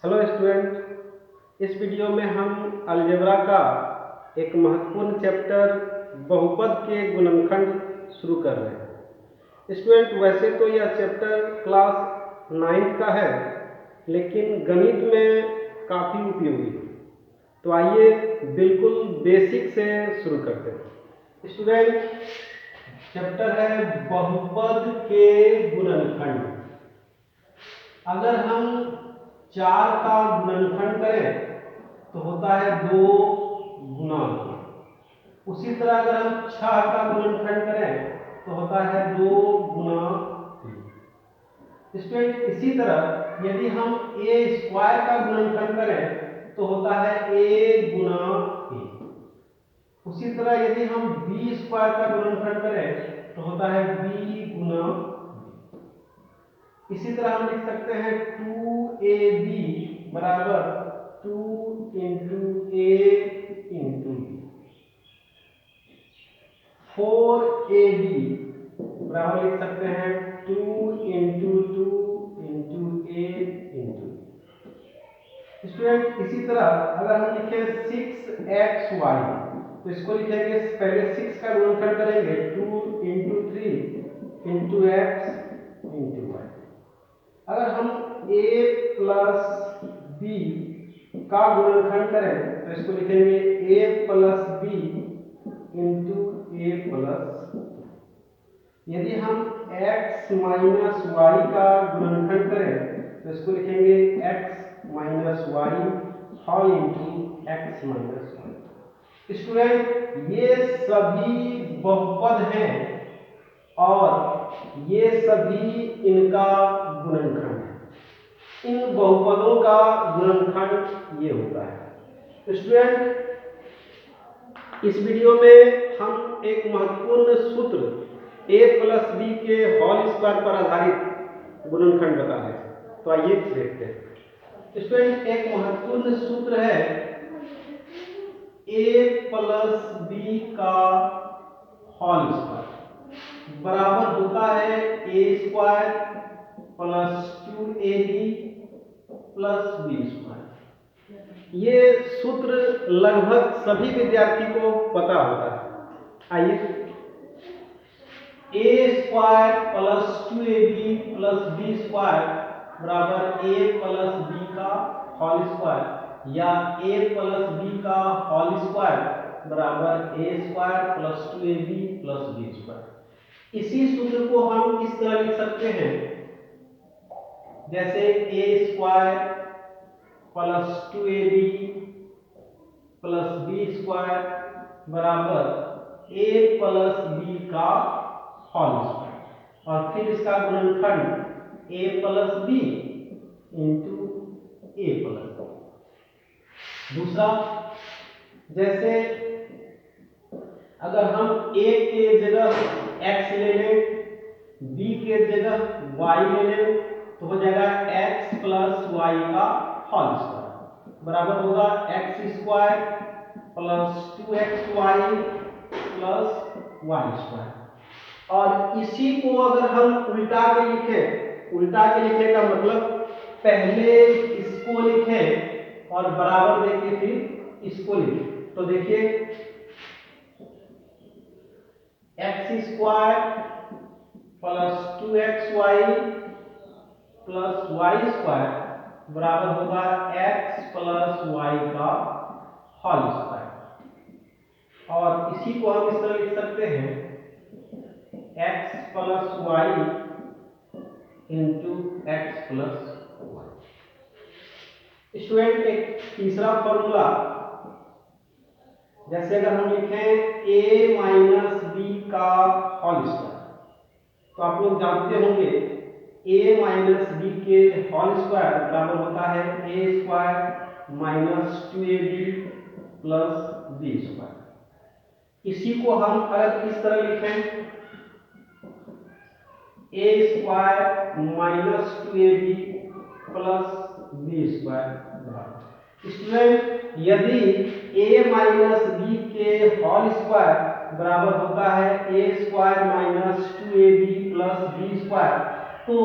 Hello student, इस video में हम अलजेब्रा का एक महत्वपूर्ण चैप्टर बहुपद के गुणनखंड शुरू कर रहे हैं। स्टूडेंट, वैसे तो यह चैप्टर क्लास 9 का है, लेकिन गणित में काफ़ी उपयोगी है। तो आइए बिल्कुल बेसिक से शुरू करते हैं। स्टूडेंट, चैप्टर है बहुपद के गुणनखंड। अगर हम 4 का गुणनखंड करें तो होता है 2 गुना। उसी तरह अगर हम 6 का गुणनखंड करें तो होता है 2 गुना 3। स्टूडेंट, इसी तरह यदि हम a स्क्वायर का गुणनखंड करें तो होता है a गुना a। उसी तरह यदि हम b स्क्वायर का गुणनखंड करें तो होता है b गुना b। इसी तरह हम लिख सकते हैं 2ab बराबर 2 into a into b। 4ab बराबर लिख सकते हैं 2 into 2 into a into b। Student, इसी तरह अगर हम लिखें 6xy तो इसको लिखेंगे, पहले 6 का गुणनखंड करेंगे 2 into 3 into x into y। अगर हम a प्लस b का गुणनखंड करें तो इसको लिखेंगे a plus b into a plus. यदि हम x माइनस y का गुणनखंड करें तो इसको लिखेंगे x minus y whole into x minus y। Student, ये सभी बहुपद हैं और ये सभी इनका गुणनखंड है। इन बहुपदों का गुणनखंड ये होता है। स्टूडेंट, इस वीडियो में हम एक महत्वपूर्ण सूत्र a प्लस b के होल स्क्वायर पर आधारित गुणनखंड बता रहे हैं। तो आइए देखते हैं। स्टूडेंट, एक महत्वपूर्ण सूत्र है a प्लस b का होल स्क्वायर बराबर होता है a square plus 2ab plus b square. ये सूत्र लगभग सभी विद्यार्थी को पता होता है। आइए, a square plus 2ab plus b square बराबर a प्लस b का होल स्क्वायर या a प्लस b का होल स्क्वायर बराबर a square plus 2ab plus b square. इसी सूत्र को हम इस तरह लिख सकते हैं, जैसे a square plus 2ab plus b square बराबर a प्लस b का होल स्क्वायर और फिर इसका गुणनखंड a plus b into a plus b। दूसरा, जैसे अगर हम a के जगह x ले लें, b के जगह y ले लें तो हो जाएगा x प्लस y का होल स्क्वायर बराबर होगा x square plus 2xy plus y square. और इसी को अगर हम उल्टा के लिखें, उल्टा के लिखने का मतलब पहले इसको लिखें और बराबर देके फिर इसको लिखें, तो देखिए x square plus 2xy plus y square बराबर होगा x प्लस y का होल स्क्वायर। और इसी को हम इस तरह लिख सकते हैं x plus y into x plus y। Student, एक तीसरा फॉर्मूला, जैसे अगर हम लिखें a माइनस b का होल स्क्वायर तो आप लोग जानते होंगे a माइनस b के होल स्क्वायर बराबर होता है a square minus 2ab plus b square. इसी को हम अलग इस तरह लिखें a square minus 2ab plus b square बराबर। स्टूडेंट, यदि a माइनस b के होल स्क्वायर बराबर होता है a square minus 2ab plus b square, तो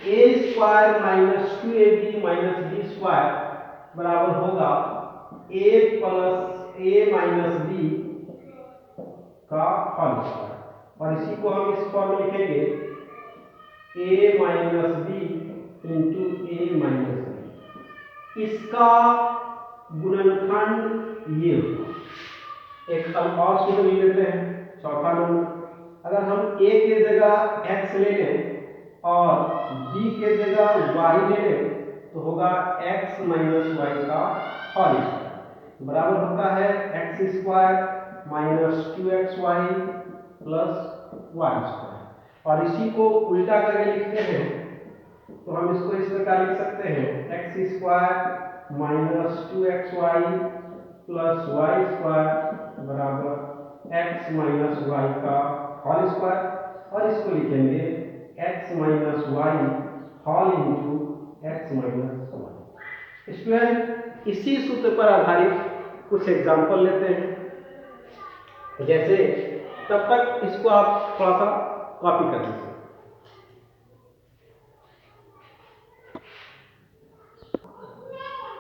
A square minus 2ab minus B square बराबर होगा A plus A minus B का होल स्क्वायर। और इसी को हम इस फॉर्म में लिखेंगे A minus B into A minus B. इसका गुणनखंड ये होगा। एक हम और सूत्र ले लेते हैं, चौथा नंबर। अगर हम a के जगह x ले लें और b के जगह y ले लें तो होगा x माइनस वाई का होल स्क्वायर बराबर होता है x square minus 2xy plus y square. और इसी को उल्टा करके लिखते हैं तो हम इसको इस प्रकार लिख सकते हैं x square minus 2xy plus y square बराबर एक्स माइनस वाई का होल स्क्वायर। और इसको लिखेंगे x minus y whole into x minus y. Student इसी सूत्र पर आधारित कुछ एग्जाम्पल लेते हैं, जैसे तब तक इसको आप थोड़ा सा कॉपी कर लीजिए।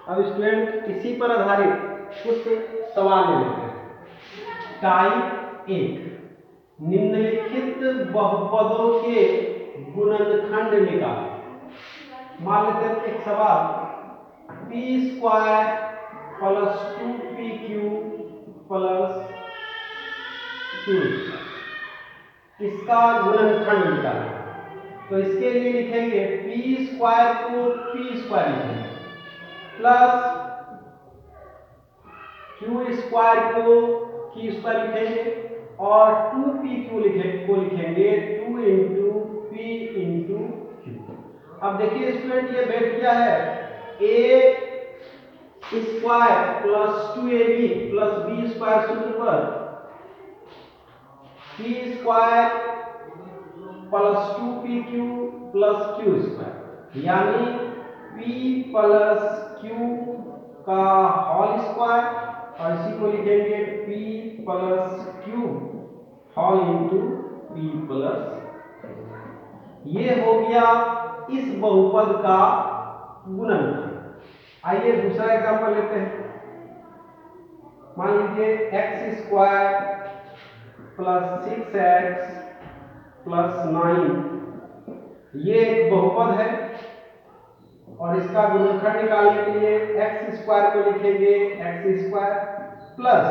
अब स्टूडेंट इसी पर आधारित कुछ सवाल ले लेते हैं। टाइप 1, निम्नलिखित बहुपदों के गुणनखंड निकालें। मान लेते हैं एक सवाल p square plus 2pq plus q, इसका गुणनखंड निकालें। तो इसके लिए लिखेंगे p स्क्वायर को p स्क्वायर लिखेंगे प्लस q स्क्वायर को q स्क्वायर लिखेंगे और 2pq को लिखेंगे 2 इंटू p इंटू q। अब देखिए स्टूडेंट ये बैठ गया है a square plus 2ab plus b square सूत्र पर p square plus 2pq plus q square, यानी p प्लस q का होल स्क्वायर। और इसी को लिखेंगे p plus q whole into p plus. ये हो गया इस बहुपद का गुणनखंड। आइए दूसरा एग्जांपल लेते हैं। मान लीजिए x square plus 6x plus 9 ये एक बहुपद है और इसका गुणनखंड निकालने के लिए एक्स स्क्वायर को लिखेंगे एक्स स्क्वायर प्लस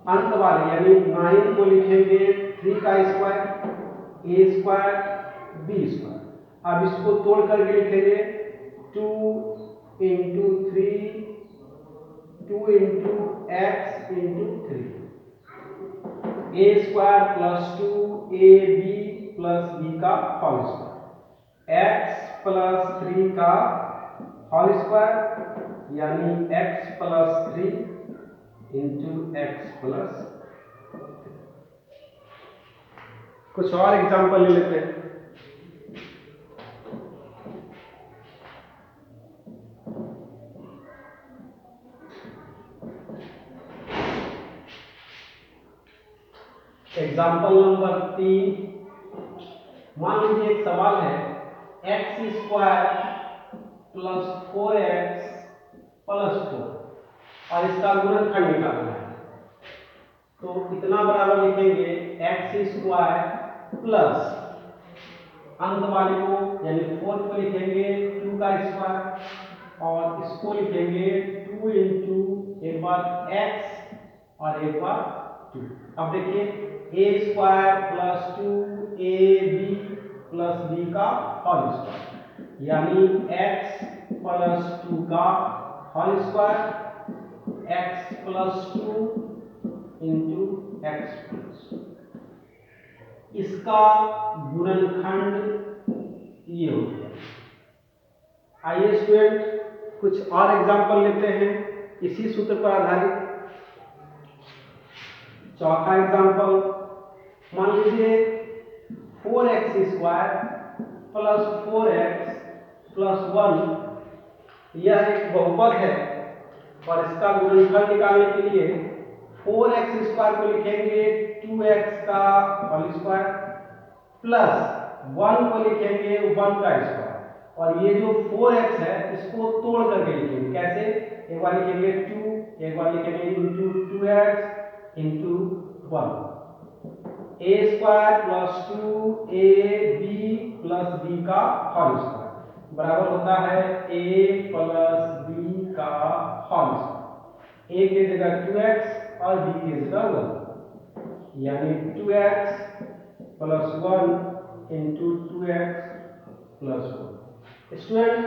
अंत वाले यानी 9 को लिखेंगे 3 का square A square B square. अब इसको तोड़ करके लिखेंगे 2 into 3 2 into x into 3 A square plus 2 A B plus B का होल स्क्वायर एक्स प्लस 3 का होल स्क्वायर यानी x plus 3 into x plus. कुछ और एग्जांपल ले लेते हैं। एग्जाम्पल नंबर 3, मान लीजिए एक सवाल है x square plus 4x plus 4 और इसका गुणनखंड निकालना है। तो कितना बराबर लिखेंगे एक्स स्क्वायर प्लस अंत वाले को यानी 4 को लिखेंगे 2 का स्क्वायर और इसको लिखेंगे 2 इंटू एक बार x और एक बार 2। अब देखिए A square plus 2ab plus b का होल स्क्वायर यानी x प्लस 2 का whole square x plus 2 into x plus. इसका गुणनखंड ये हो गया। आइए स्टूडेंट कुछ और एग्जांपल लेते हैं इसी सूत्र पर आधारित। चौथा एग्जांपल, मान लीजिए 4x square plus 4x plus 1 यह एक बहुपद है और इसका गुणनखंड निकालने के लिए 4x स्क्वायर को लिखेंगे 2x का होल स्क्वायर प्लस 1 को लिखेंगे 1 का स्क्वायर, और ये जो 4x है इसको तोड़ करके लिखेंगे। कैसे? एक बार लिखेंगे 2, एक बार लिखेंगे into 2x into 1, a square plus 2ab plus b का होल स्क्वायर बराबर होता है a प्लस b का होल स्क्वायर। a की जगह 2x और b की जगह 1, यानी 2x plus 1 into 2x plus 1। Student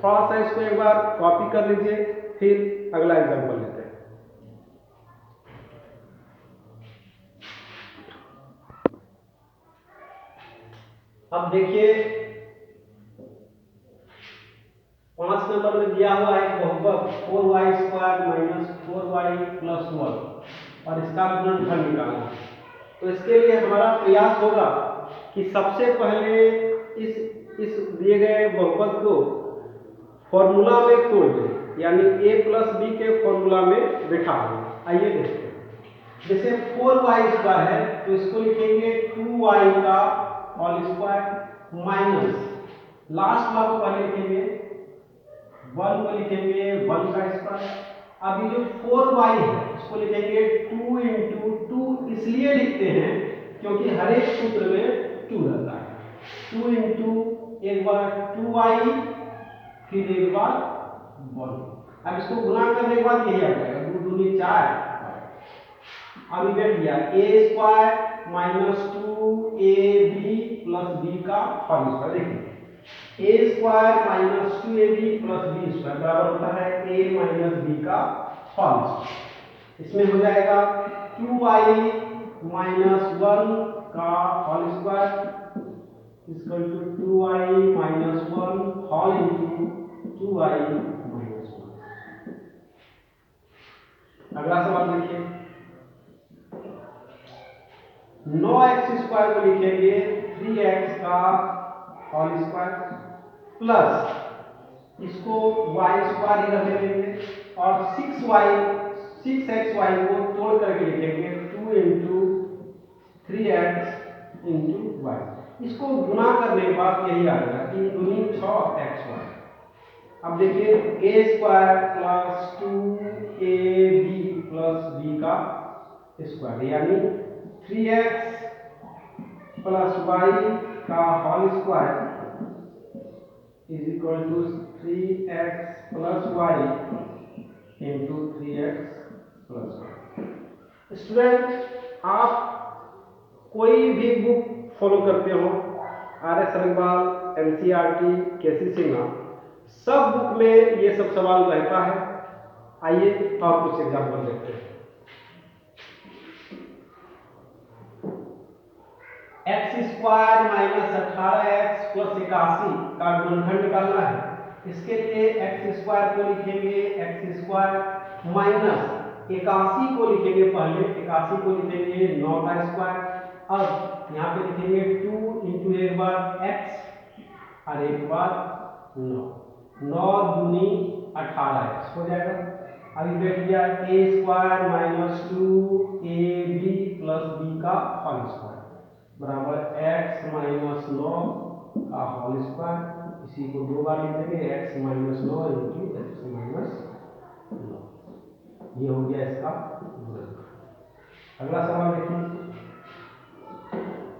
थोड़ा सा इसको एक बार कॉपी कर लीजिए, फिर अगला एग्जांपल लेते हैं। अब देखिए 5 नंबर में दिया हुआ है बहुपद 4y square minus 4y plus 1 और इसका गुणनफल निकालना है। तो इसके लिए हमारा प्रयास होगा कि सबसे पहले इस दिए गए बहुपद को फॉर्मूला में तोड़ दें, यानी a प्लस बी के फॉर्मूला में बिठा दें। आइए देखते हैं। जैसे 4y स्क्वायर है तो इसको लिखेंगे 2y का होल स्क्वायर माइनस लास्ट वाला को पहले लिखेंगे 1 को लिखेंगे 1 का स्क्वायर। अब ये जो 4y है इसको लिखेंगे 2 इंटू 2, इसलिए लिखते हैं क्योंकि हर एक सूत्र में 2 रहता है। 2 इंटू एक बार 2y फिर एक बार 1। अब इसको गुणा करने के बाद यही आ जाएगा 2 दूनी 4। अब बैठ गया a square minus 2ab plus b का होल स्क्वायर। देखिए a square minus 2ab plus b square बराबर होता है a माइनस b का होल स्क्वायर। इसमें हो जाएगा 2y माइनस 1 का whole square equal to 2y minus 1 whole into 2y minus 1। अगला सवाल देखिए 9x स्क्वायर को लिखेंगे 3x का होल स्क्वायर प्लस इसको y स्क्वायर इधर ले लेंगे और 6xy को तोड़ करके लिखेंगे 2 इंटू 3x इंटू y। इसको गुणा करने के बाद यही आ जाएगा 3 दूनी 6xy। अब देखिए a square plus 2ab plus b का स्क्वायर यानी 3x प्लस y का whole square is equal to 3x plus y into 3x plus y। Student आप कोई भी बुक फॉलो करते हो, R S Rangpal, NCERT, KC Sinha, सब बुक में ये सब सवाल रहता है। आइए और कुछ एग्जाम्पल देखते हैं। X square minus 18x plus 81 का गुणनखंड निकालना है। इसके लिए एक्स स्क्वायर को लिखेंगे एक्स स्क्वायर माइनस 81 को लिखेंगे पहले 81 को लिखेंगे 9 का स्क्वायर। अब यहाँ पे लिखेंगे 2 इंटू एक बार x और एक बार 9, 9 दूनी 18x हो जाएगा। अभी बैठ गया a square minus 2ab plus b का होल स्क्वायर बराबर x माइनस 9 का होल स्क्वायर। इसी को दो बार लिख देंगे x minus 9 into x minus 9। ये हो गया इसका गुणनफल। अगला सवाल देखिए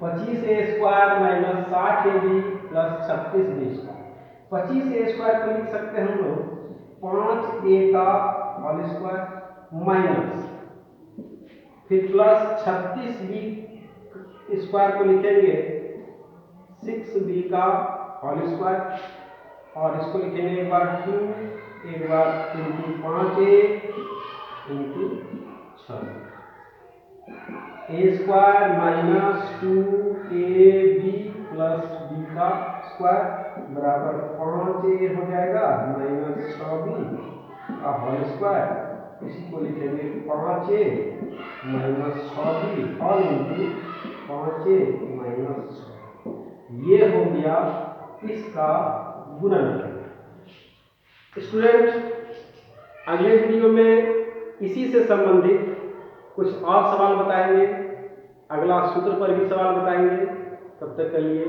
25a square minus 60ab plus 36b square. 25a square को लिख सकते हैं हम लोग 5a का होल स्क्वायर माइनस फिर प्लस 36b स्क्वायर को लिखेंगे 6b का होल स्क्वायर और इसको लिखेंगे एक बार 2 एक बार into 5a into 6 a square minus 2ab plus b का स्क्वायर बराबर 5a हो जाएगा माइनस 6b का होल स्क्वायर। इसी को लिखेंगे 5a minus 6b whole into 5a minus 6। ये हो गया इसका गुणनफल। स्टूडेंट अगले वीडियो में इसी से संबंधित कुछ और सवाल बताएंगे, अगला सूत्र पर भी सवाल बताएंगे। तब तक के लिए